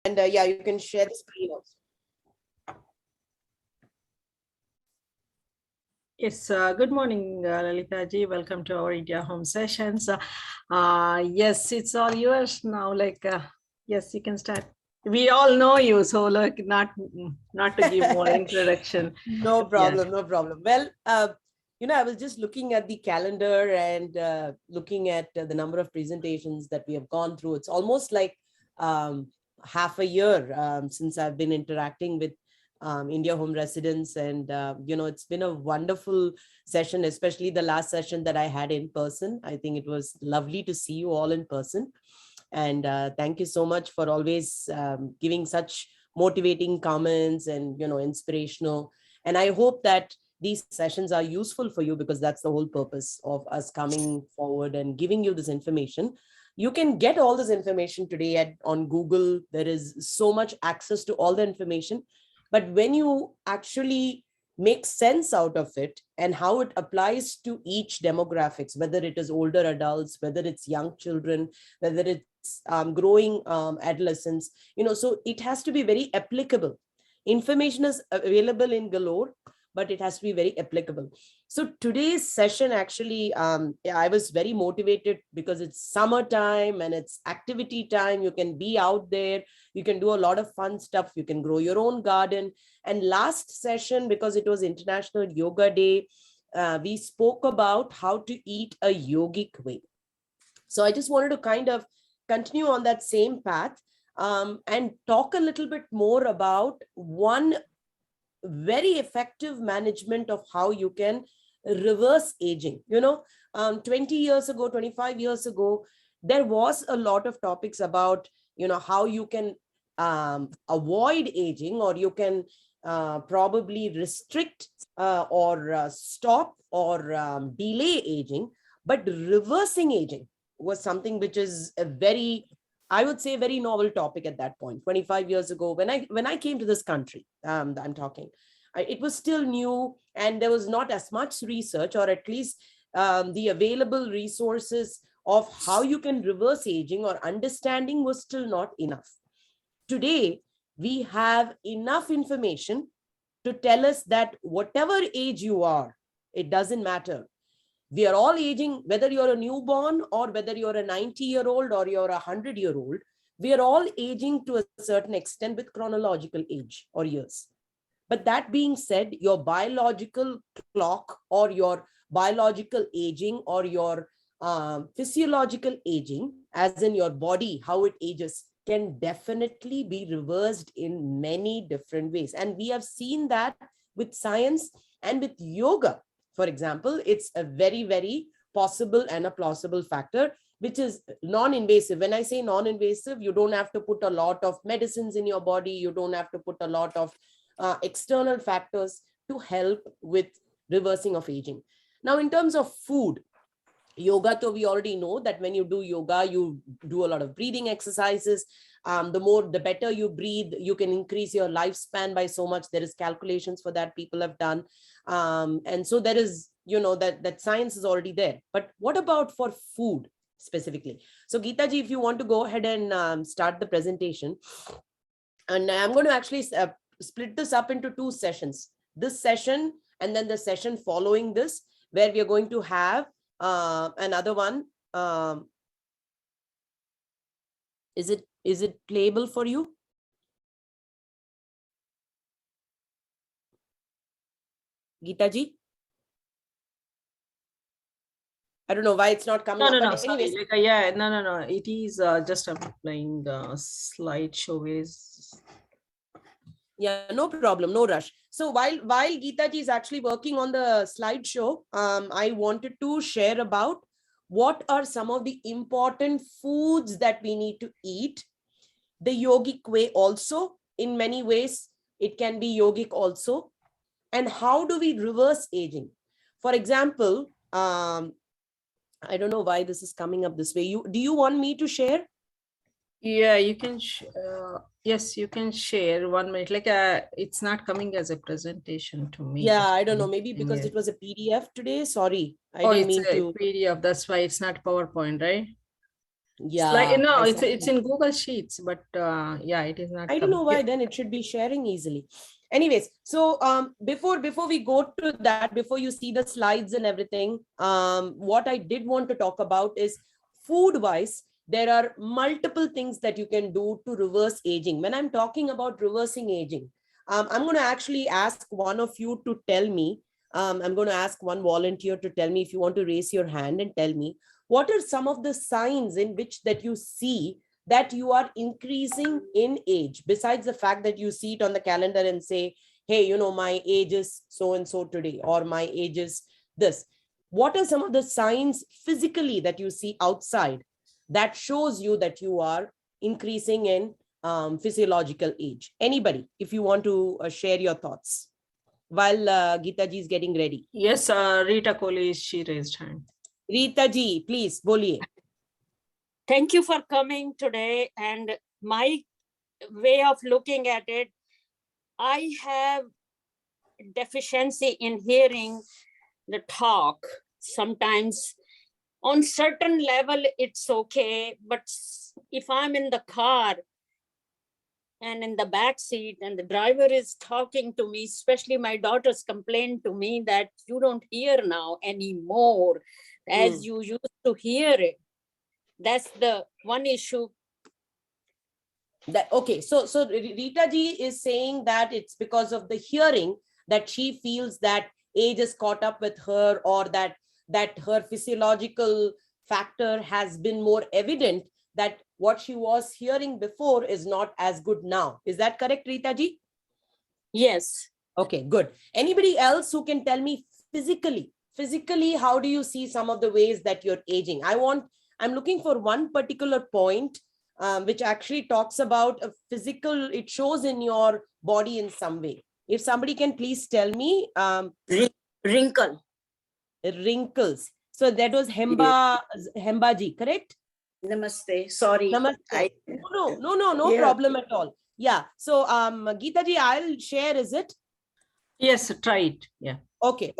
And yeah, you can share the screen also. Yes, good morning, Lalitha ji. Welcome to our India Home Sessions. Yes, it's all yours now. Yes, you can start. We all know you, so not to give more introduction. No problem, no problem. Well, I was just looking at the calendar and looking at the number of presentations that we have gone through. It's almost like half a year since I've been interacting with India Home residents, and it's been a wonderful session, especially the last session that I had in person. I think it was lovely to see you all in person, and thank you so much for always giving such motivating comments and inspirational. And I hope that these sessions are useful for you, because that's the whole purpose of us coming forward and giving you this information. You can get all this information today on Google. There is so much access to all the information. But when you actually make sense out of it and how it applies to each demographics, whether it is older adults, whether it's young children, whether it's growing adolescents, so it has to be very applicable. Information is available in galore, but it has to be very applicable. So today's session, actually, I was very motivated because it's summertime and it's activity time. You can be out there, you can do a lot of fun stuff, you can grow your own garden. And last session, because it was International Yoga Day, we spoke about how to eat a yogic way. So I just wanted to kind of continue on that same path and talk a little bit more about one very effective management of how you can reverse aging. 20 years ago, 25 years ago, there was a lot of topics about, how you can avoid aging, or you can probably restrict or stop or delay aging. But reversing aging was something which is a very, I would say, very novel topic at that point. 25 years ago, when I came to this country, I'm talking, it was still new, and there was not as much research, or at least the available resources of how you can reverse aging or understanding was still not enough. Today, we have enough information to tell us that whatever age you are, it doesn't matter. We are all aging, whether you're a newborn or whether you're a 90-year-old or you're a 100-year-old, we are all aging to a certain extent with chronological age or years. But that being said, your biological clock or your biological aging or your physiological aging, as in your body, how it ages, can definitely be reversed in many different ways. And we have seen that with science and with yoga. For example, it's a very, very possible and a plausible factor, which is non-invasive. When I say non-invasive, you don't have to put a lot of medicines in your body. You don't have to put a lot of external factors to help with reversing of aging. Now, in terms of food, yoga, so we already know that when you do yoga, you do a lot of breathing exercises. The better you breathe, you can increase your lifespan by so much. There is calculations for that people have done. And so there is, that science is already there. But what about for food specifically? So Geeta ji, if you want to go ahead and start the presentation. And I'm going to actually split this up into two sessions. This session and then the session following this, where we are going to have another one. Is it playable for you? Geeta ji? I don't know why it's not coming up. No, But anyways, no. It is just playing the slideshow. Where is? Yeah, no problem, no rush. So while Geeta ji is actually working on the slideshow, I wanted to share about what are some of the important foods that we need to eat. The yogic way also, in many ways, it can be yogic also. And how do we reverse aging? For example, I don't know why this is coming up this way. Do you want me to share? Yeah, you can. Yes, you can share 1 minute. It's not coming as a presentation to me. Yeah, I don't know. Maybe because it was a PDF today. Sorry, I didn't it's mean a to. PDF. That's why it's not PowerPoint, right? It's like, Yeah, I saw it's that. in Google Sheets, but yeah, it is not I don't know coming. why then it should be sharing easily. Anyways, so before we go to that, before you see the slides and everything, what I did want to talk about is food wise, there are multiple things that you can do to reverse aging. When I'm talking about reversing aging, I'm going to actually ask one of you to tell me. I'm going to ask one volunteer to tell me, if you want to raise your hand and tell me what are some of the signs in which that you see that you are increasing in age, besides the fact that you see it on the calendar and say, hey, my age is so and so today, or my age is this. What are some of the signs physically that you see outside that shows you that you are increasing in physiological age? Anybody, if you want to share your thoughts while Geeta ji is getting ready. Yes, Rita Kohli, she raised hand. Rita ji, please, boliye. Thank you for coming today. And my way of looking at it, I have deficiency in hearing the talk. Sometimes on certain level, it's okay. But if I'm in the car and in the back seat and the driver is talking to me, especially my daughters complain to me that you don't hear now anymore as you used to hear it. That's the one issue. That okay, so Rita ji is saying that it's because of the hearing that she feels that age is caught up with her, or that her physiological factor has been more evident, that what she was hearing before is not as good now. Is that correct, Rita ji? Yes. Okay, good. Anybody else who can tell me physically, how do you see some of the ways that you're aging? I'm looking for one particular point which actually talks about a physical, it shows in your body in some way. If somebody can please tell me. Wrinkle. Wrinkles. So that was Hemba ji, correct? Namaste. Sorry. Namaste. No problem at all. Yeah. So Geeta ji, I'll share, is it? Yes, try it. Yeah. Okay.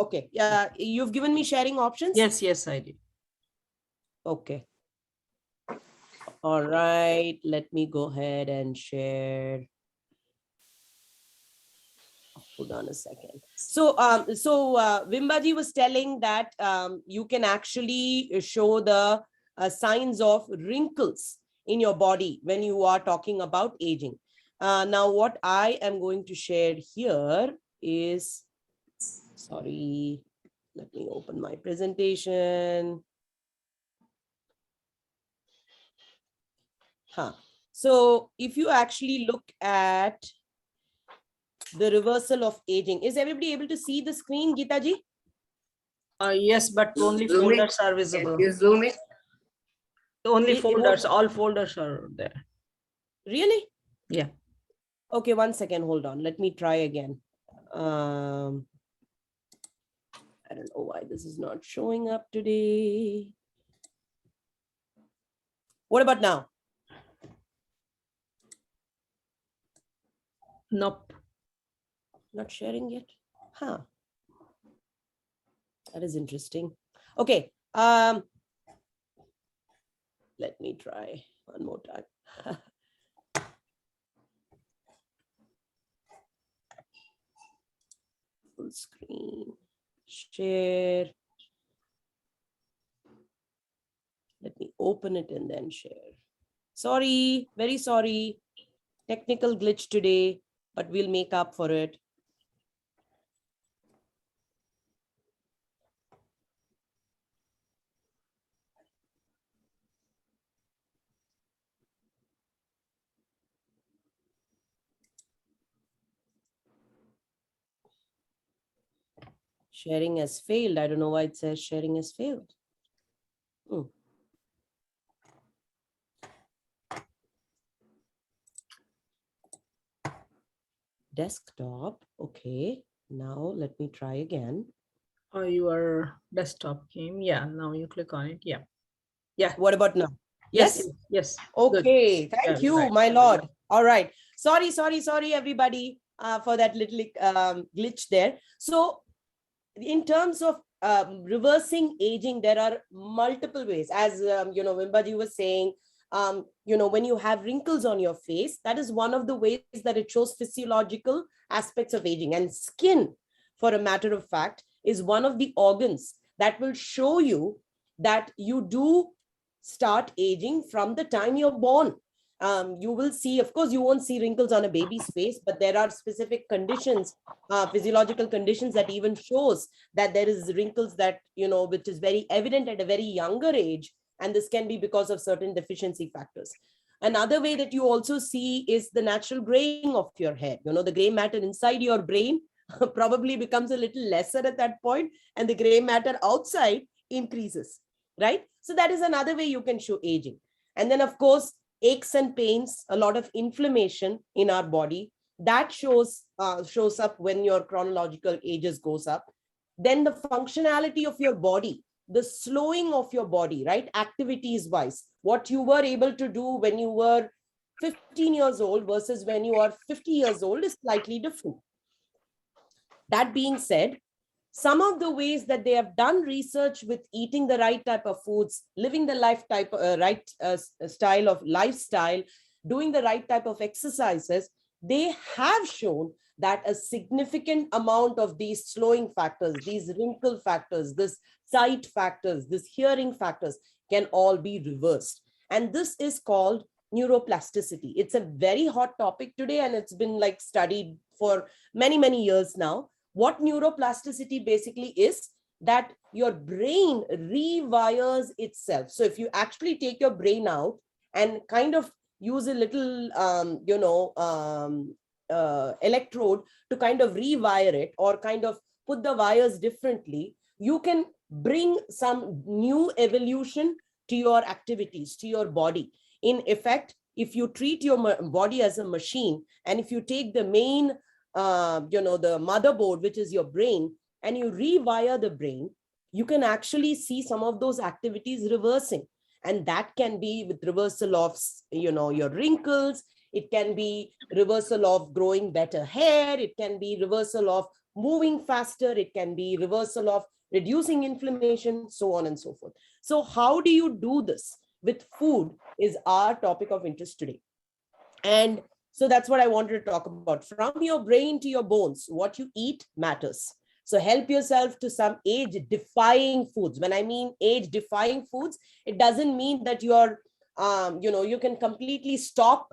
You've given me sharing options? Yes, I did. Okay. All right. Let me go ahead and share. Hold on a second. So Vimbaji was telling that you can actually show the signs of wrinkles in your body when you are talking about aging. Now, what I am going to share here is, sorry, let me open my presentation. So if you actually look at the reversal of aging, is everybody able to see the screen, Geeta ji? Yes, but only folders are visible. You zoom it. Only folders, all folders are there. Really? Yeah. Okay, 1 second, hold on. Let me try again. I don't know why this is not showing up today. What about now? Nope. Not sharing yet? That is interesting. Okay. Let me try one more time. Full screen. Share. Let me open it and then share. Sorry, very sorry. Technical glitch today, but we'll make up for it. Sharing has failed. I don't know why it says sharing has failed. Desktop. Okay. Now let me try again. Your desktop came. Yeah. Now you click on it. Yeah. Yeah. What about now? Yes. Okay. Good. Thank you, my Lord. All right. Sorry, everybody, for that little glitch there. So in terms of reversing aging, there are multiple ways. As Vimbaji was saying, when you have wrinkles on your face, that is one of the ways that it shows physiological aspects of aging. And skin, for a matter of fact, is one of the organs that will show you that you do start aging from the time you're born. You will see, of course, you won't see wrinkles on a baby's face, but there are specific conditions, physiological conditions that even shows that there is wrinkles that, which is very evident at a very younger age. And this can be because of certain deficiency factors. Another way that you also see is the natural graying of your hair. The gray matter inside your brain probably becomes a little lesser at that point, and the gray matter outside increases, right? So that is another way you can show aging. And then, of course, aches and pains, a lot of inflammation in our body, that shows up when your chronological ages goes up. Then the functionality of your body, the slowing of your body, right? Activities wise, what you were able to do when you were 15 years old versus when you are 50 years old is slightly different. That being said, some of the ways that they have done research with eating the right type of foods, living the style of lifestyle, doing the right type of exercises, they have shown that a significant amount of these slowing factors, these wrinkle factors, this sight factors, this hearing factors can all be reversed. And this is called neuroplasticity. It's a very hot topic today, and it's been studied for many, many years now. What neuroplasticity basically is, that your brain rewires itself. So if you actually take your brain out and kind of use a little, electrode to kind of rewire it, or kind of put the wires differently, you can bring some new evolution to your activities, to your body. In effect, if you treat your body as a machine, and if you take the main the motherboard, which is your brain, and you rewire the brain, you can actually see some of those activities reversing. And that can be with reversal of, your wrinkles. It can be reversal of growing better hair. It can be reversal of moving faster. It can be reversal of reducing inflammation, so on and so forth. So how do you do this with food is our topic of interest today. And so that's what I wanted to talk about. From your brain to your bones, what you eat matters. So help yourself to some age-defying foods. When I mean age-defying foods, it doesn't mean that you're, you can completely stop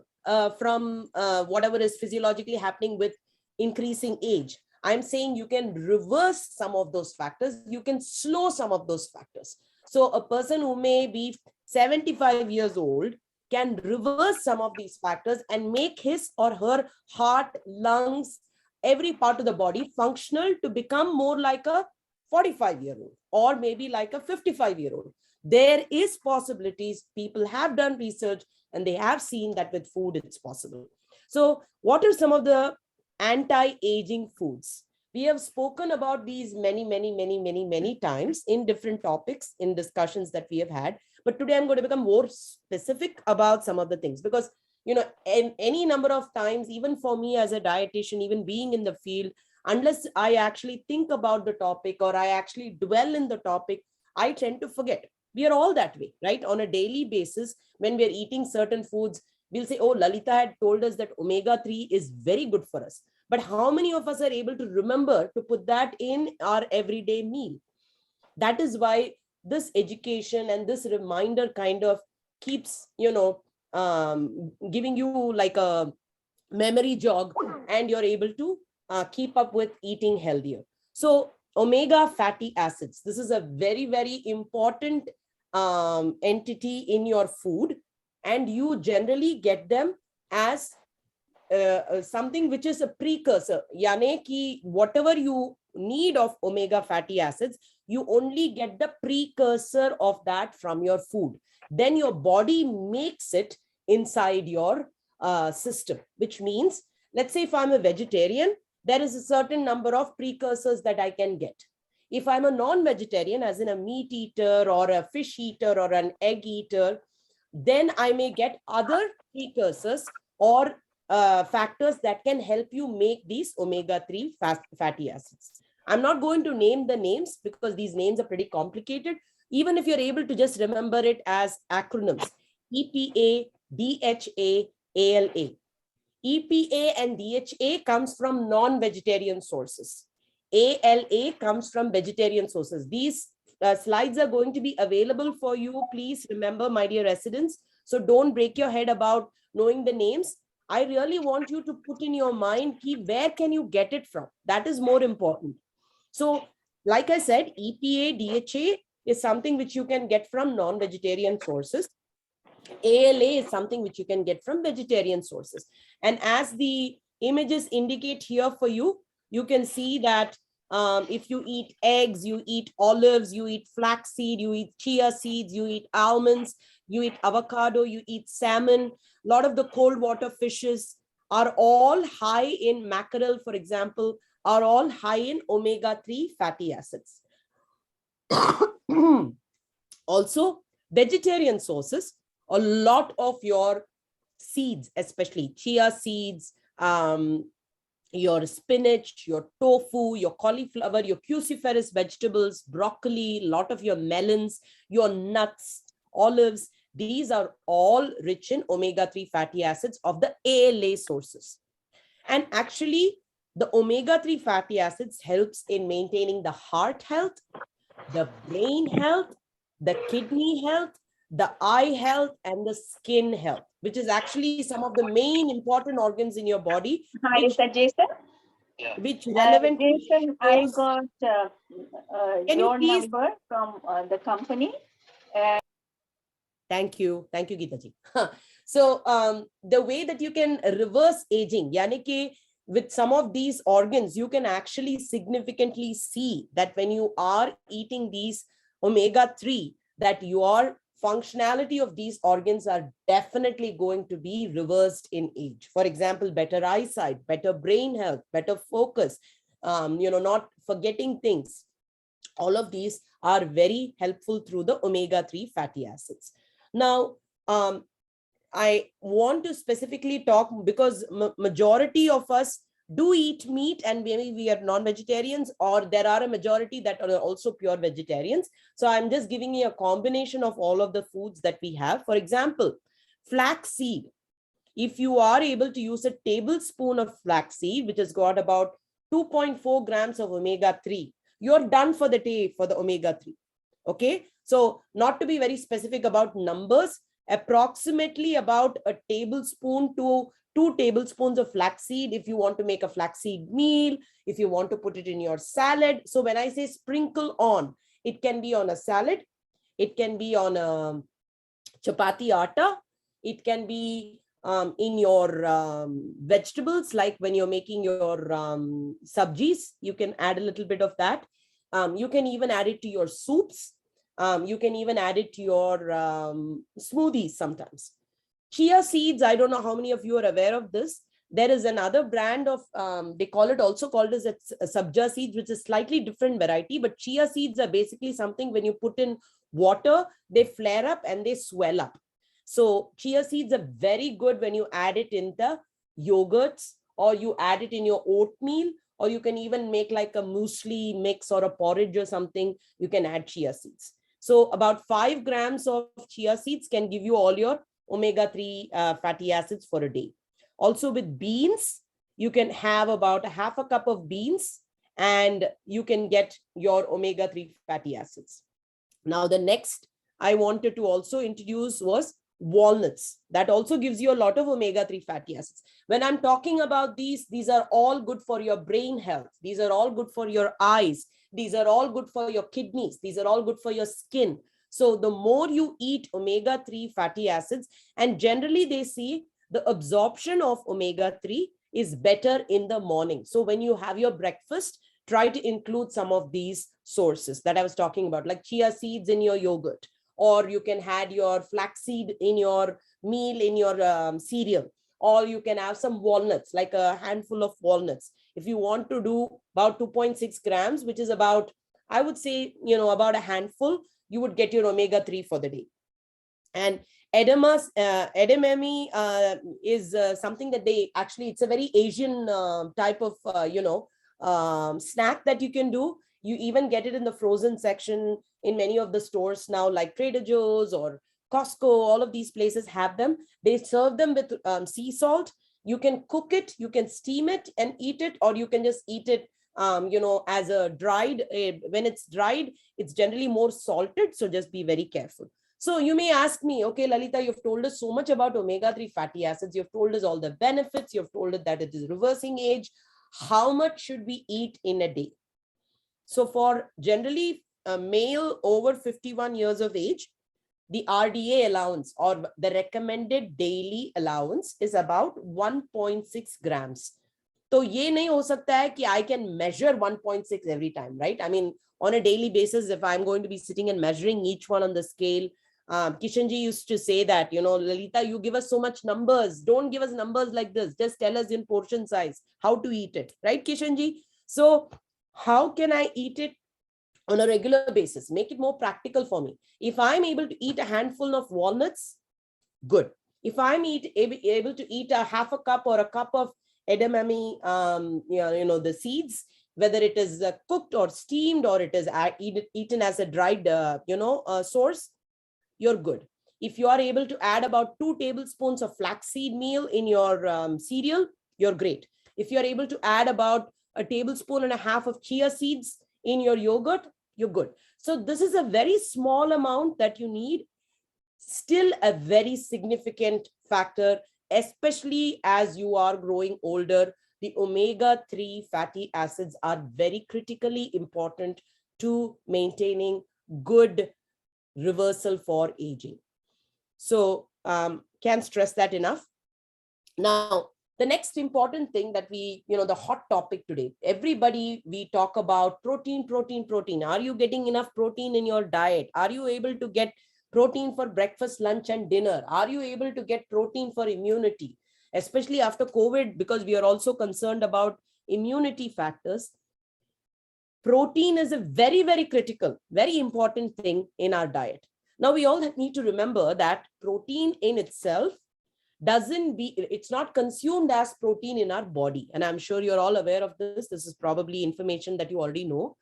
from whatever is physiologically happening with increasing age. I'm saying you can reverse some of those factors. You can slow some of those factors. So a person who may be 75 years old can reverse some of these factors and make his or her heart, lungs, every part of the body functional to become more like a 45-year-old or maybe like a 55-year-old. There is possibilities. People have done research and they have seen that with food it's possible. So what are some of the anti-aging foods? We have spoken about these many times in different topics, in discussions that we have had. But today I'm going to become more specific about some of the things, because, in any number of times, even for me as a dietitian, even being in the field, unless I actually think about the topic or I actually dwell in the topic, I tend to forget. We are all that way, right? On a daily basis, when we're eating certain foods, we'll say, oh, Lalitha had told us that omega-3 is very good for us. But how many of us are able to remember to put that in our everyday meal? That is why this education and this reminder kind of keeps, giving you like a memory jog, and you're able to keep up with eating healthier. So omega fatty acids, this is a very important entity in your food, and you generally get them as something which is a precursor. Yani ki whatever you need of omega fatty acids, you only get the precursor of that from your food. Then your body makes it inside your system, which means, let's say if I'm a vegetarian, there is a certain number of precursors that I can get. If I'm a non-vegetarian, as in a meat eater or a fish eater or an egg eater, then I may get other precursors or factors that can help you make these omega-3 fatty acids. I'm not going to name the names because these names are pretty complicated. Even if you're able to just remember it as acronyms, EPA, DHA, ALA. EPA and DHA comes from non-vegetarian sources. ALA comes from vegetarian sources. These slides are going to be available for you. Please remember, my dear residents. So don't break your head about knowing the names. I really want you to put in your mind, where can you get it from? That is more important. So like I said, EPA, DHA is something which you can get from non-vegetarian sources. ALA is something which you can get from vegetarian sources. And as the images indicate here for you, you can see that if you eat eggs, you eat olives, you eat flaxseed, you eat chia seeds, you eat almonds, you eat avocado, you eat salmon, a lot of the cold water fishes are all high in mackerel, for example, are all high in omega-3 fatty acids. Also, vegetarian sources, a lot of your seeds, especially chia seeds, your spinach, your tofu, your cauliflower, your cruciferous vegetables, broccoli, a lot of your melons, your nuts, olives, these are all rich in omega-3 fatty acids of the ALA sources. And actually, the omega-3 fatty acids helps in maintaining the heart health, the brain health, the kidney health, the eye health, and the skin health, which is actually some of the main important organs in your body. Hi, is that Jason? Which relevant. Jason, I got your please... number from the company. Thank you, Geeta ji. So the way that you can reverse aging, yani ki with some of these organs, you can actually significantly see that when you are eating these omega-3, that your functionality of these organs are definitely going to be reversed in age. For example, better eyesight, better brain health, better focus, not forgetting things. All of these are very helpful through the omega-3 fatty acids. Now, I want to specifically talk because majority of us do eat meat, and maybe we are non-vegetarians, or there are a majority that are also pure vegetarians. So I'm just giving you a combination of all of the foods that we have. For example, flaxseed. If you are able to use a tablespoon of flaxseed, which has got about 2.4 grams of omega-3, you're done for the day for the omega-3. Okay, so not to be very specific about numbers, approximately about a tablespoon to 2 tablespoons of flaxseed if you want to make a flaxseed meal, if you want to put it in your salad. So when I say sprinkle on, it can be on a salad, it can be on a chapati atta, it can be in your vegetables, like when you're making your sabjis, you can add a little bit of that. You can even add it to your soups. You can even add it to your smoothies sometimes. Chia seeds, I don't know how many of you are aware of this. There is another brand of, they call it also called as sabja seeds, which is slightly different variety, but chia seeds are basically something when you put in water, they flare up and they swell up. So chia seeds are very good when you add it in the yogurts, or you add it in your oatmeal, or you can even make like a muesli mix or a porridge or something, you can add chia seeds. So about 5 grams of chia seeds can give you all your omega-3 fatty acids for a day. Also with beans, you can have about a half a cup of beans and you can get your omega-3 fatty acids. Now, the next I wanted to also introduce was walnuts. That also gives you a lot of omega-3 fatty acids. When I'm talking about these are all good for your brain health. These are all good for your eyes. These are all good for your kidneys. These are all good for your skin. So the more you eat omega-3 fatty acids, and generally they see the absorption of omega-3 is better in the morning. So when you have your breakfast, try to include some of these sources that I was talking about, like chia seeds in your yogurt, or you can add your flaxseed in your meal, in your cereal, or you can have some walnuts, like a handful of walnuts. If you want to do about 2.6 grams, which is about, I would say, about a handful, you would get your omega-3 for the day. And edamame is something that they actually, it's a very Asian type of, snack that you can do. You even get it in the frozen section in many of the stores now, like Trader Joe's or Costco, all of these places have them. They serve them with sea salt. You can cook it, you can steam it and eat it, or you can just eat it, as a dried. When it's dried, it's generally more salted. So just be very careful. So you may ask me, okay, Lalitha, you've told us so much about omega-3 fatty acids. You've told us all the benefits. You've told us that it is reversing age. How much should we eat in a day? So for generally a male over 51 years of age, the RDA allowance or the recommended daily allowance is about 1.6 grams. So ye nahi ho sakta hai ki I can measure 1.6 every time, right? I mean, on a daily basis, if I'm going to be sitting and measuring each one on the scale, Kishanji used to say that, Lalitha, you give us so much numbers. Don't give us numbers like this. Just tell us in portion size how to eat it, right, Kishanji? So how can I eat it on a regular basis? Make it more practical for me. If I'm able to eat a handful of walnuts, good. If I'm able to eat a half a cup or a cup of edamame, the seeds, whether it is cooked or steamed or it is eaten as a dried, source, you're good. If you are able to add about 2 tablespoons of flaxseed meal in your cereal, you're great. If you're able to add about a tablespoon and a half of chia seeds in your yogurt, you're good. So this is a very small amount that you need, still a very significant factor, especially as you are growing older. The omega-3 fatty acids are very critically important to maintaining good reversal for aging. So can't stress that enough. Now, the next important thing that we, the hot topic today, everybody, we talk about protein, protein, protein. Are you getting enough protein in your diet? Are you able to get protein for breakfast, lunch, and dinner? Are you able to get protein for immunity? Especially after COVID, because we are also concerned about immunity factors. Protein is a very, very critical, very important thing in our diet. Now, we all need to remember that protein in itself it's not consumed as protein in our body. And I'm sure you're all aware of this. This is probably information that you already know,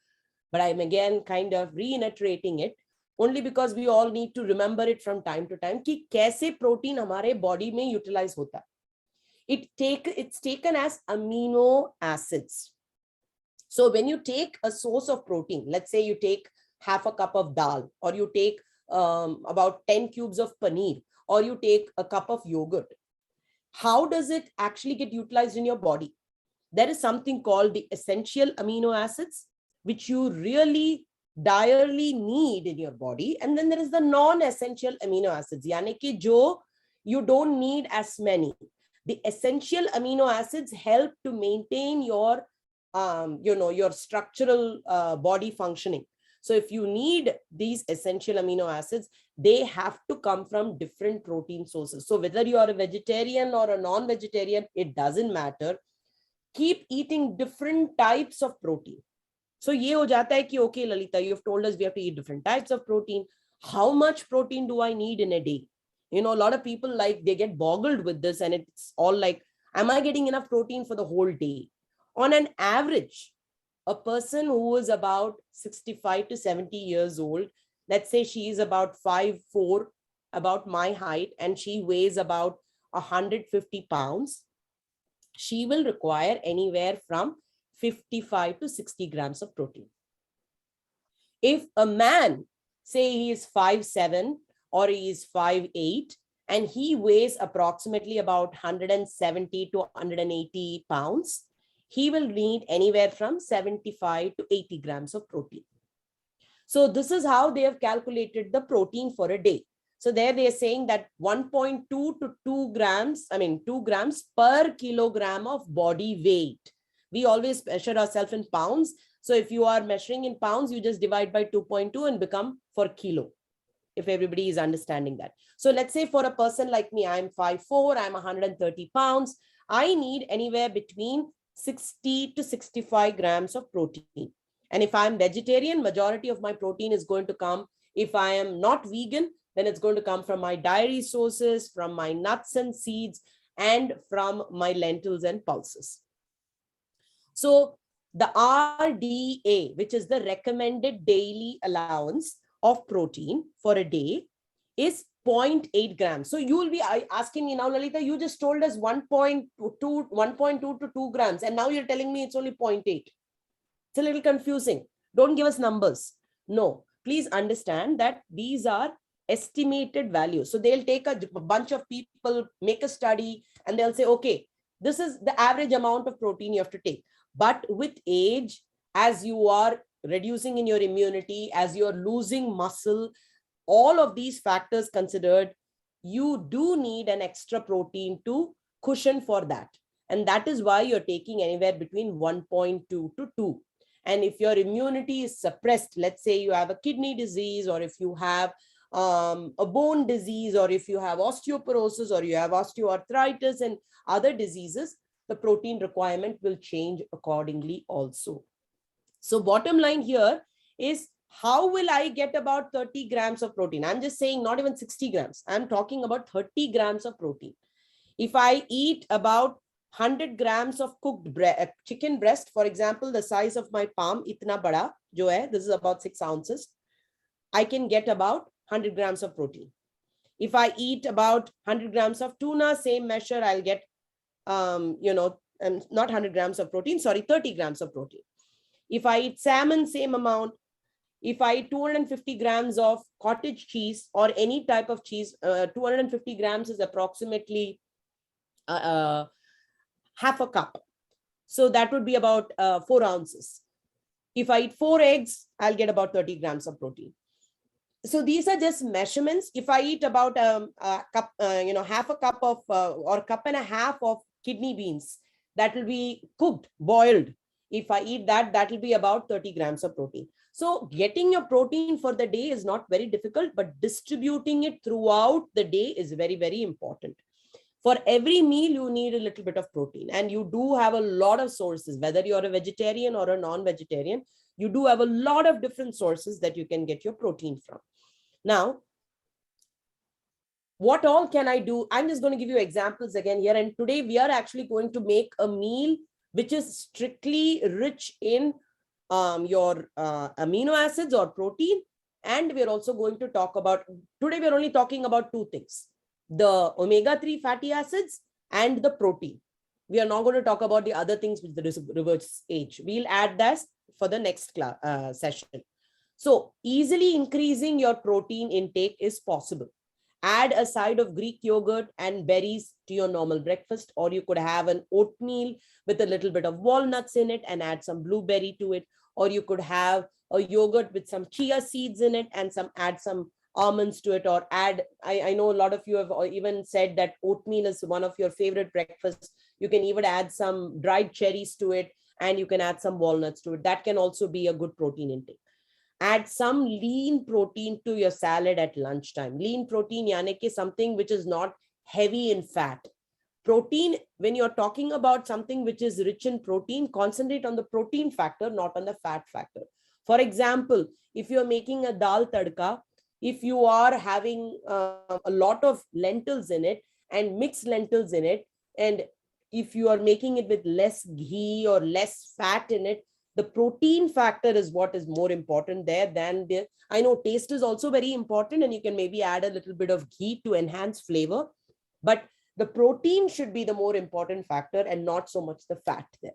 but I'm again kind of reiterating it only because we all need to remember it from time to time कि कैसे protein हमारे body में utilize होता है. It's taken as amino acids. So when you take a source of protein, let's say you take half a cup of dal, or you take about 10 cubes of paneer, or you take a cup of yogurt, how does it actually get utilized in your body? There is something called the essential amino acids, which you really direly need in your body. And then there is the non-essential amino acids, yani ki jo you don't need as many. The essential amino acids help to maintain your your structural body functioning. So if you need these essential amino acids, they have to come from different protein sources. So whether you are a vegetarian or a non-vegetarian, it doesn't matter. Keep eating different types of protein. So ye ho jata hai ki, okay, Lalitha, you've told us we have to eat different types of protein. How much protein do I need in a day? A lot of people, like, they get boggled with this, and it's all like, am I getting enough protein for the whole day? On an average, a person who is about 65 to 70 years old, let's say she is about 5'4", about my height, and she weighs about 150 pounds, she will require anywhere from 55 to 60 grams of protein. If a man, say he is 5'7" or he is 5'8", and he weighs approximately about 170 to 180 pounds, he will need anywhere from 75 to 80 grams of protein. So this is how they have calculated the protein for a day. So there they are saying that 1.2 to 2 grams, 2 grams per kilogram of body weight. We always measure ourselves in pounds. So if you are measuring in pounds, you just divide by 2.2 and become for kilo, if everybody is understanding that. So let's say for a person like me, I'm 5'4", I'm 130 pounds. I need anywhere between 60 to 65 grams of protein. And if I'm vegetarian, majority of my protein is going to come. If I am not vegan, then it's going to come from my dairy sources, from my nuts and seeds, and from my lentils and pulses. So the RDA, which is the recommended daily allowance of protein for a day, is 0.8 grams. So you will be asking me now, Lalitha, you just told us 1.2 to 2 grams, and now you're telling me it's only 0.8. It's a little confusing. Don't give us numbers. No, please understand that these are estimated values. So they'll take a bunch of people, make a study, and they'll say, okay, this is the average amount of protein you have to take. But with age, as you are reducing in your immunity, as you're losing muscle, all of these factors considered, you do need an extra protein to cushion for that. And that is why you're taking anywhere between 1.2 to 2. And if your immunity is suppressed, let's say you have a kidney disease, or if you have a bone disease, or if you have osteoporosis, or you have osteoarthritis and other diseases, the protein requirement will change accordingly also. So bottom line here is, how will I get about 30 grams of protein? I'm just saying not even 60 grams. I'm talking about 30 grams of protein. If I eat about 100 grams of cooked chicken breast, for example, the size of my palm, itna bada, jo hai, this is about 6 ounces, I can get about 100 grams of protein. If I eat about 100 grams of tuna, same measure, I'll get, not 100 grams of protein, sorry, 30 grams of protein. If I eat salmon, same amount. If I eat 250 grams of cottage cheese or any type of cheese, 250 grams is approximately half a cup. So that would be about 4 ounces. If I eat 4 eggs, I'll get about 30 grams of protein. So these are just measurements. If I eat about a cup, half a cup of or cup and a half of kidney beans, that will be cooked, boiled. If I eat that, that will be about 30 grams of protein. So getting your protein for the day is not very difficult, but distributing it throughout the day is very, very important. For every meal, you need a little bit of protein, and you do have a lot of sources, whether you're a vegetarian or a non-vegetarian, you do have a lot of different sources that you can get your protein from. Now, what all can I do? I'm just going to give you examples again here. And today we are actually going to make a meal which is strictly rich in your amino acids or protein. And we're also going to talk about, today we're only talking about 2 things, the omega-3 fatty acids and the protein. We are not going to talk about the other things with the reverse age. We'll add that for the next class, session. So easily increasing your protein intake is possible. Add a side of Greek yogurt and berries to your normal breakfast, or you could have an oatmeal with a little bit of walnuts in it and add some blueberry to it, or you could have a yogurt with some chia seeds in it and add some almonds to it, or add, I know a lot of you have even said that oatmeal is one of your favorite breakfasts. You can even add some dried cherries to it, and you can add some walnuts to it. That can also be a good protein intake. Add some lean protein to your salad at lunchtime. Lean protein, yani ki something which is not heavy in fat. Protein, when you're talking about something which is rich in protein, concentrate on the protein factor, not on the fat factor. For example, if you're making a dal tadka, if you are having a lot of lentils in it and mixed lentils in it, and if you are making it with less ghee or less fat in it, the protein factor is what is more important there than the, I know taste is also very important, and you can maybe add a little bit of ghee to enhance flavor, but the protein should be the more important factor and not so much the fat there.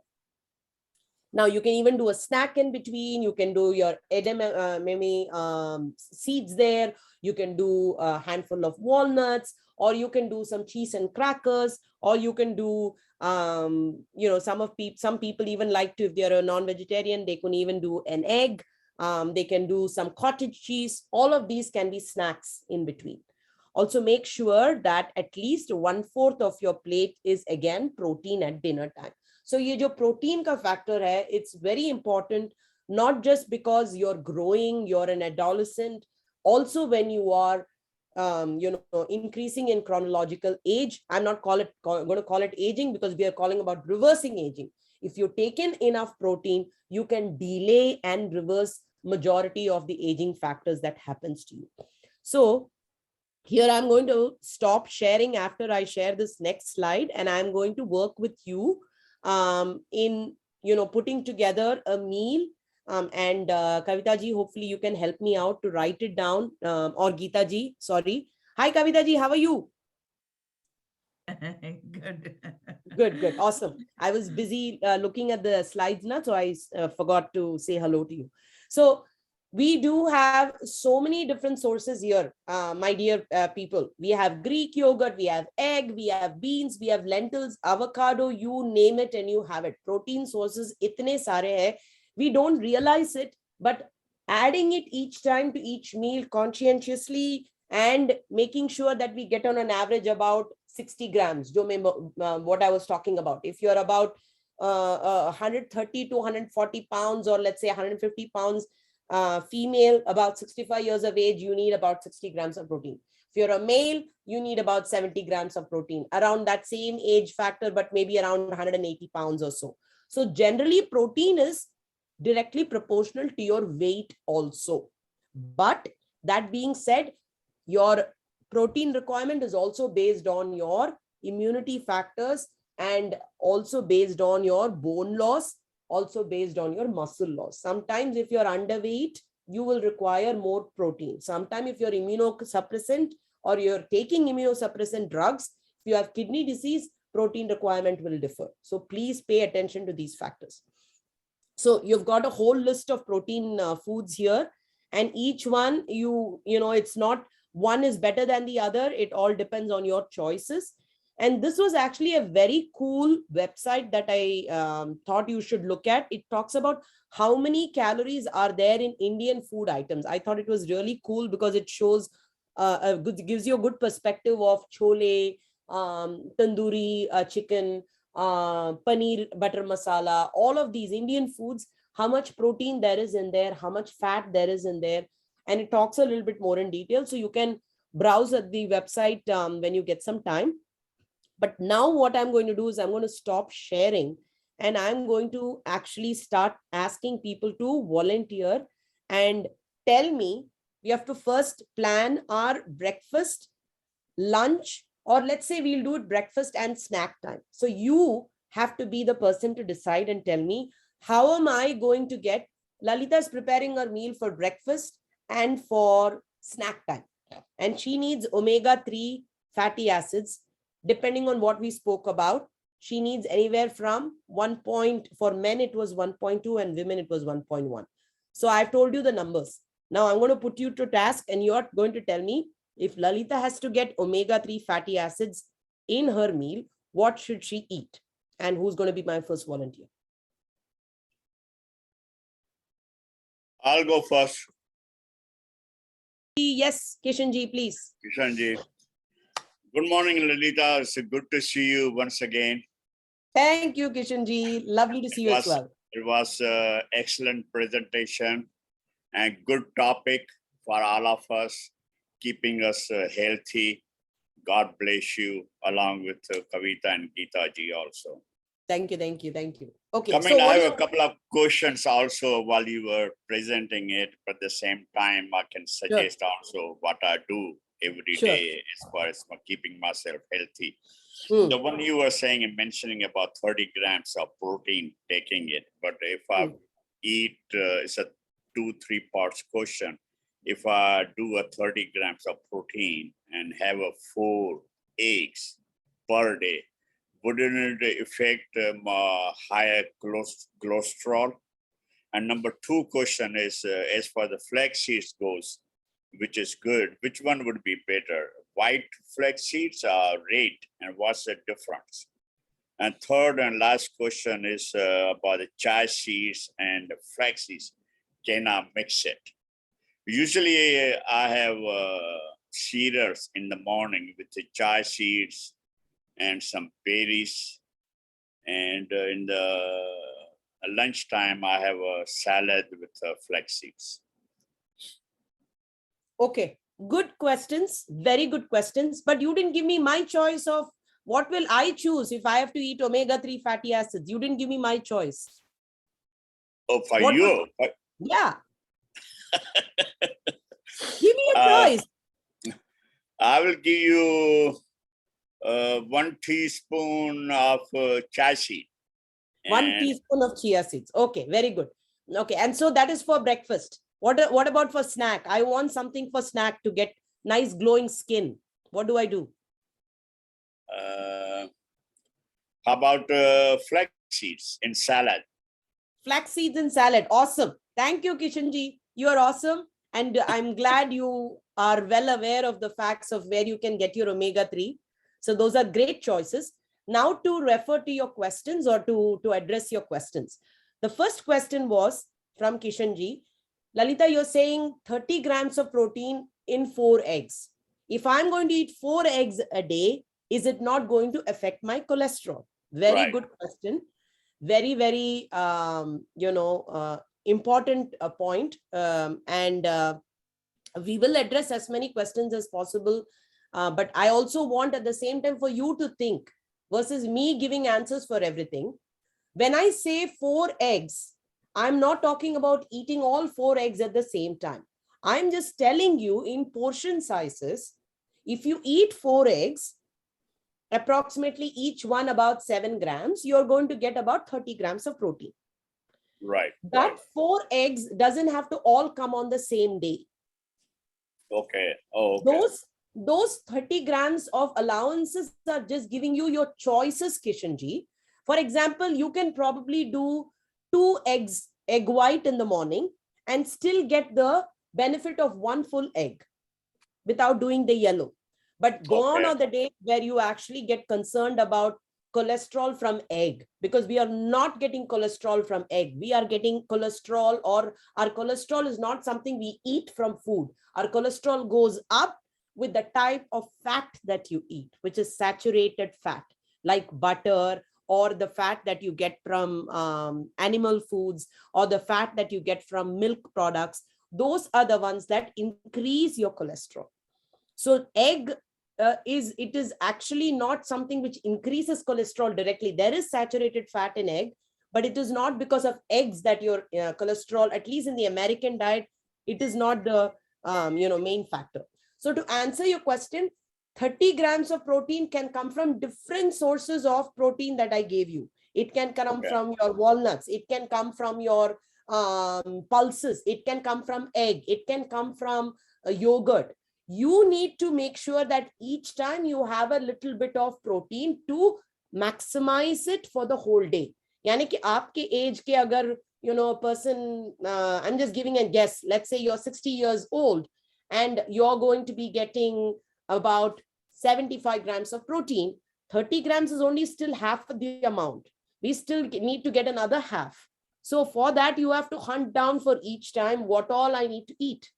Now you can even do a snack in between. You can do your edamame seeds there. You can do a handful of walnuts, or you can do some cheese and crackers, or you can do some people even like to, if they're a non-vegetarian, they can even do an egg. They can do some cottage cheese. All of these can be snacks in between. Also make sure that at least 1/4 of your plate is again protein at dinner time. So ye jo protein ka factor hai, it's very important, not just because you're growing, you're an adolescent, also when you are increasing in chronological age. I'm not going to call it aging, because we are calling about reversing aging. If you've taken enough protein, you can delay and reverse majority of the aging factors that happens to you. So here I'm going to stop sharing after I share this next slide, and I'm going to work with you in putting together a meal. Kavita ji, hopefully you can help me out to write it down, or Geeta ji, sorry. Hi, Kavita ji, how are you? Good. Good. Awesome. I was busy looking at the slides now, so I forgot to say hello to you. So we do have so many different sources here, my dear people. We have Greek yogurt, we have egg, we have beans, we have lentils, avocado, you name it and you have it. Protein sources itne sare hai. We don't realize it, but adding it each time to each meal conscientiously and making sure that we get on an average about 60 grams, what I was talking about. If you're about 130 to 140 pounds, or let's say 150 pounds, female, about 65 years of age, you need about 60 grams of protein. If you're a male, you need about 70 grams of protein, around that same age factor, but maybe around 180 pounds or so. So generally, protein is directly proportional to your weight also. But that being said, your protein requirement is also based on your immunity factors and also based on your bone loss, also based on your muscle loss. Sometimes if you're underweight, you will require more protein. Sometimes if you're immunosuppressant or you're taking immunosuppressant drugs, if you have kidney disease, protein requirement will differ. So please pay attention to these factors. So you've got a whole list of protein foods here, and each one, you know, it's not one is better than the other. It all depends on your choices. And this was actually a very cool website that I thought you should look at. It talks about how many calories are there in Indian food items. I thought it was really cool because it shows gives you a good perspective of chole, tandoori chicken, paneer butter masala, all of these Indian foods, how much protein there is in there, how much fat there is in there. And it talks a little bit more in detail. So you can browse at the website when you get some time. But now what I'm going to do is I'm going to stop sharing and I'm going to actually start asking people to volunteer and tell me. We have to first plan our breakfast, lunch, or let's say we'll do it breakfast and snack time. So you have to be the person to decide and tell me, how am I going to get, Lalita is preparing her meal for breakfast and for snack time. And she needs omega-3 fatty acids. Depending on what we spoke about, she needs anywhere from for men, it was 1.2 and women, it was 1.1. So I've told you the numbers. Now I'm going to put you to task and you're going to tell me, if Lalita has to get omega-3 fatty acids in her meal, what should she eat? And who's going to be my first volunteer? I'll go first. Yes, Kishanji, please. Kishanji. Good morning, Lalita. It's good to see you once again. Thank you, Kishanji. Lovely to see you as well. It was an excellent presentation and good topic for all of us, keeping us healthy. God bless you, along with Kavita and Geeta ji also. Thank you. Okay. I have a couple of questions also while you were presenting it, but at the same time, I can suggest also what I do every day as far as keeping myself healthy. The one you were saying and mentioning about 30 grams of protein, taking it, but if I eat, it's a 2-3 parts question. If I do a 30 grams of protein and have a 4 eggs per day, wouldn't it affect higher cholesterol? And number 2 question is, as far the flax seeds goes, which is good, which one would be better? White flax seeds or red? And what's the difference? And third and last question is about the chia seeds and flax seeds. Can I mix it? Usually I have cereals in the morning with the chia seeds and some berries. And in the lunchtime, I have a salad with flax seeds. Okay, good questions, very good questions. But you didn't give me my choice of what will I choose if I have to eat omega-3 fatty acids. You didn't give me my choice. Oh, for you? Yeah. Give me a choice. I will give you 1 teaspoon of chia seed. 1 teaspoon of chia seeds. Okay, very good. Okay, and so that is for breakfast. What about for snack? I want something for snack to get nice glowing skin. What do I do? How about flax seeds in salad? Flax seeds in salad. Awesome. Thank you, Kishanji. You are awesome. And I'm glad you are well aware of the facts of where you can get your omega-3. So those are great choices. Now to refer to your questions or to address your questions. The first question was from Kishanji. Lalitha, you're saying 30 grams of protein in 4 eggs. If I'm going to eat 4 eggs a day, is it not going to affect my cholesterol? Very good question. Very, very, important point. And we will address as many questions as possible. But I also want at the same time for you to think versus me giving answers for everything. When I say 4 eggs, I'm not talking about eating all 4 eggs at the same time. I'm just telling you in portion sizes, if you eat 4 eggs, approximately each one about 7 grams, you're going to get about 30 grams of protein. Right. But 4 eggs doesn't have to all come on the same day. Okay. Oh, okay. Those 30 grams of allowances are just giving you your choices, Kishanji. For example, you can probably do 2 eggs, egg white in the morning and still get the benefit of 1 full egg without doing the yellow. But gone are the days where you actually get concerned about cholesterol from egg, because we are not getting cholesterol from egg. We are getting cholesterol, or our cholesterol is not something we eat from food. Our cholesterol goes up with the type of fat that you eat, which is saturated fat, like butter, or the fat that you get from animal foods, or the fat that you get from milk products. Those are the ones that increase your cholesterol. So egg it is actually not something which increases cholesterol directly. There is saturated fat in egg, but it is not because of eggs that your cholesterol, at least in the American diet, it is not the main factor. So to answer your question, 30 grams of protein can come from different sources of protein that I gave you. It can come from your walnuts. It can come from your pulses. It can come from egg. It can come from yogurt. You need to make sure that each time you have a little bit of protein to maximize it for the whole day. Yani ki aapke age ke agar, a person, I'm just giving a guess, let's say you're 60 years old and you're going to be getting about 75 grams of protein, 30 grams is only still half the amount. We still need to get another half. So for that, you have to hunt down for each time what all I need to eat.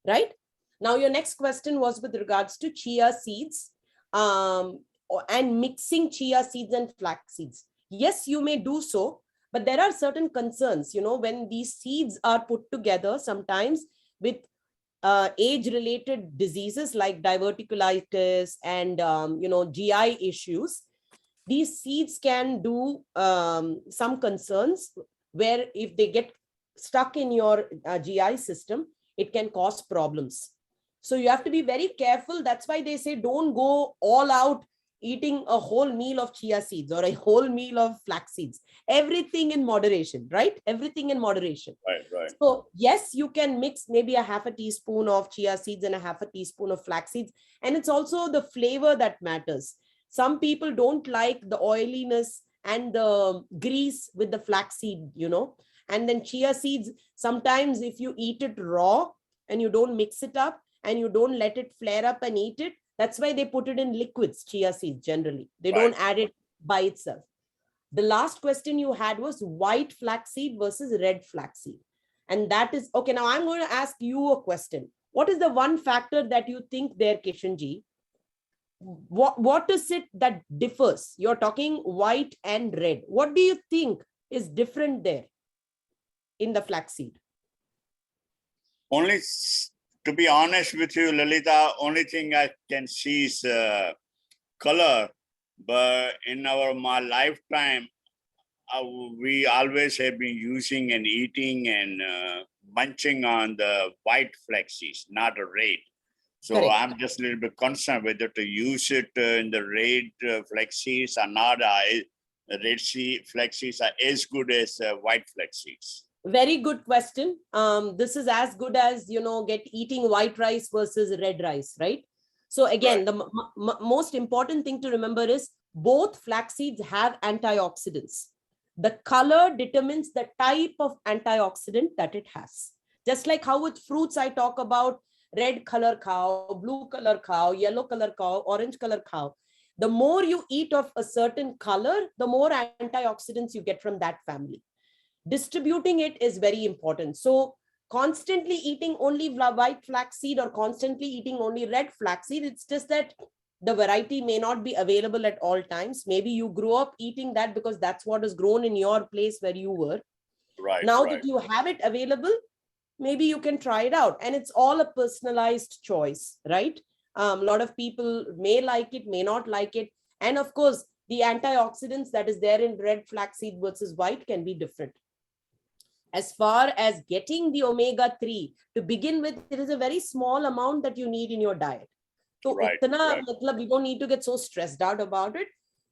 Right? Now, your next question was with regards to chia seeds and mixing chia seeds and flax seeds. Yes, you may do so, but there are certain concerns, when these seeds are put together, sometimes with age-related diseases like diverticulitis and, GI issues, these seeds can do some concerns where if they get stuck in your GI system, it can cause problems. So you have to be very careful. That's why they say don't go all out eating a whole meal of chia seeds or a whole meal of flax seeds. Everything in moderation, right? Everything in moderation. Right. So yes, you can mix maybe a half a teaspoon of chia seeds and a half a teaspoon of flax seeds. And it's also the flavor that matters. Some people don't like the oiliness and the grease with the flax seed, and then chia seeds, sometimes if you eat it raw and you don't mix it up and you don't let it flare up and eat it, that's why they put it in liquids, chia seeds generally. They don't add it by itself. The last question you had was white flaxseed versus red flaxseed. And that is, okay, now I'm going to ask you a question. What is the one factor that you think there, Kishanji? What is it that differs? You're talking white and red. What do you think is different there in the flaxseed? Only, to be honest with you, Lalitha, only thing I can see is color. But in my lifetime, we always have been using and eating and munching on the white flax seeds, not a red. So correct. I'm just a little bit concerned whether to use it in the red flax seeds or not. Red flax seeds are as good as white flax seeds. Very good question. This is as good as, eating white rice versus red rice, right? So again, the most important thing to remember is both flax seeds have antioxidants. The color determines the type of antioxidant that it has. Just like how with fruits, I talk about red color cow, blue color cow, yellow color cow, orange color cow. The more you eat of a certain color, the more antioxidants you get from that family. Distributing it is very important. So constantly eating only white flaxseed or constantly eating only red flaxseed, it's just that the variety may not be available at all times. Maybe you grew up eating that because that's what is grown in your place where you were. Right. Now that you have it available, maybe you can try it out. And it's all a personalized choice, right? A lot of people may like it, may not like it. And of course, the antioxidants that is there in red flaxseed versus white can be different. As far as getting the omega-3, to begin with, it is a very small amount that you need in your diet. So we don't need to get so stressed out about it.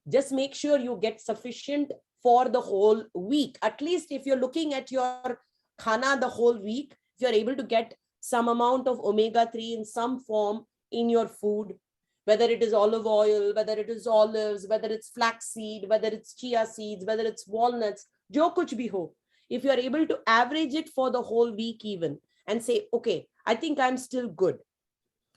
Just make sure you get sufficient for the whole week. At least if you're looking at your khana the whole week, if you're able to get some amount of omega-3 in some form in your food, whether it is olive oil, whether it is olives, whether it's flaxseed, whether it's chia seeds, whether it's walnuts, jo kuch bhi ho. If you're able to average it for the whole week even and say, okay, I think I'm still good,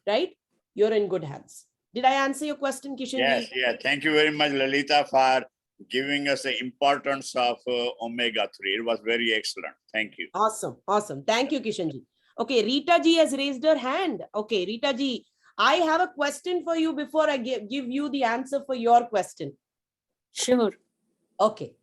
right? You're in good hands. Did I answer your question, Kishan? Yes, yeah. Thank you very much, Lalitha, for giving us the importance of omega-3. It was very excellent. Thank you. Awesome. Awesome. Thank you, Kishan ji. Okay, Rita ji has raised her hand. Okay, Rita ji, I have a question for you before I give you the answer for your question. Sure. Okay.